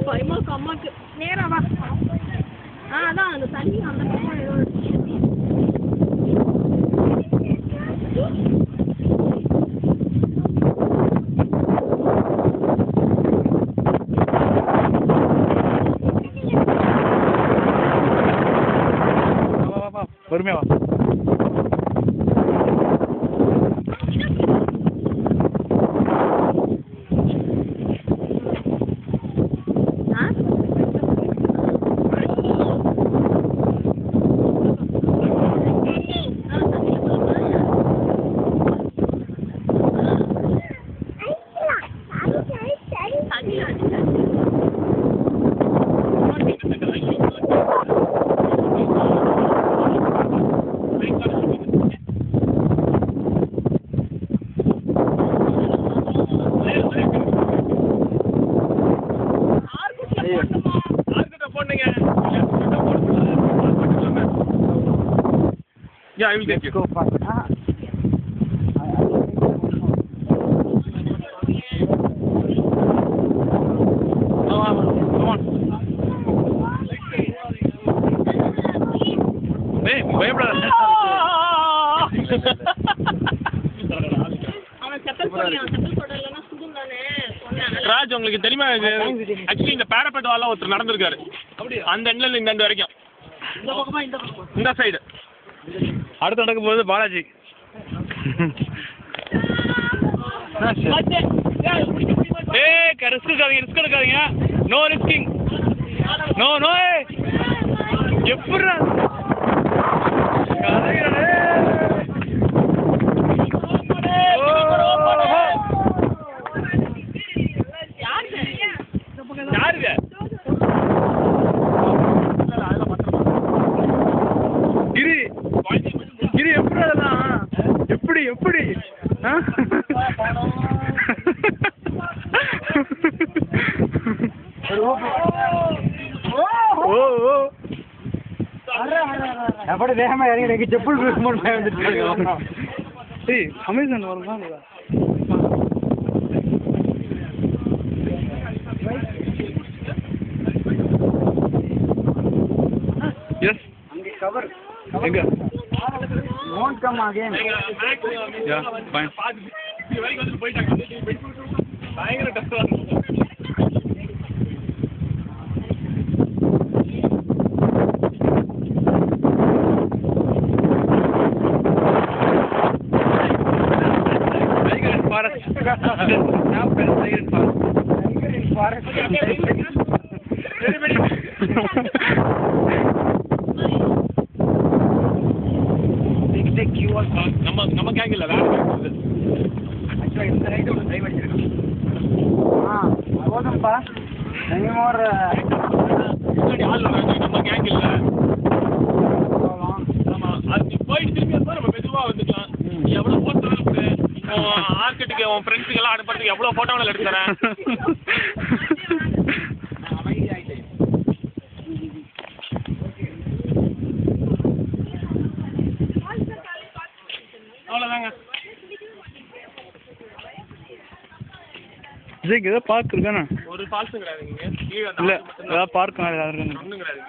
பயமாக்கு அம்மாக்கு நேரா வா. அதான் அந்த தண்ணி அந்த பக்கம் ஏதோ பொறுமையா வா. Yeah, I will take you. Go fast. Come on. Hey, பயப்படாத. அவன் செப்பல் போடலன்னா சுடுந்தானே சொன்னேன். ராஜ் உங்களுக்கு தெரியுமா ஆக்சுவலி இந்த பேரப்பேட் வால ஒருத்தர் நடந்திருக்காரு. அந்த எண்ட்ல இந்த எண்ட் வரைக்கும். இந்த பக்கமா இந்த பக்கம். இந்த சைடு. அடுத்து நடக்க போகுது பாலாஜி. ரிஸ்க் எடுக்காதீங்க. No risking. நோ எப்படி யாருங்க கிரி எப்படி எப்படி வேகமா இறங்கி செப்பல் வந்துட்டு அமேசான் வரலாம். எஸ் கவர் எங்க won't come again. Yeah, fine. பயங்கர டஃப்பா இருக்கு. நம்ம கேங் இல்ல வேற ஆக்சுவலா இந்த ரைட் ஒரு டிரைவ் அடிச்சிருக்கோம். போதும்பா எங்கமோர் ஆள் வராங்க. நம்ம கேங் இல்ல. ஆமா அது போயிட்டு திரும்பி வந்தா நம்ம மெதுவா வந்துக்கலாம். எவ்வளவு போட்டோ இருக்கு ஆர்கிட்டுக்கு உன் ஃப்ரெண்ட்ஸுக்கு எல்லாம் அனுப்புறதுக்கு எவ்வளவு போட்டோவில் எடுத்து தரேன். அவ்வளோதாங்க. ஏதாவது பார்க் இருக்கானே? ஒரு ஃபால்ஸும் கிடையாது. இல்லை ஏதாவது பார்க் ஒன்றும் கிடையாது.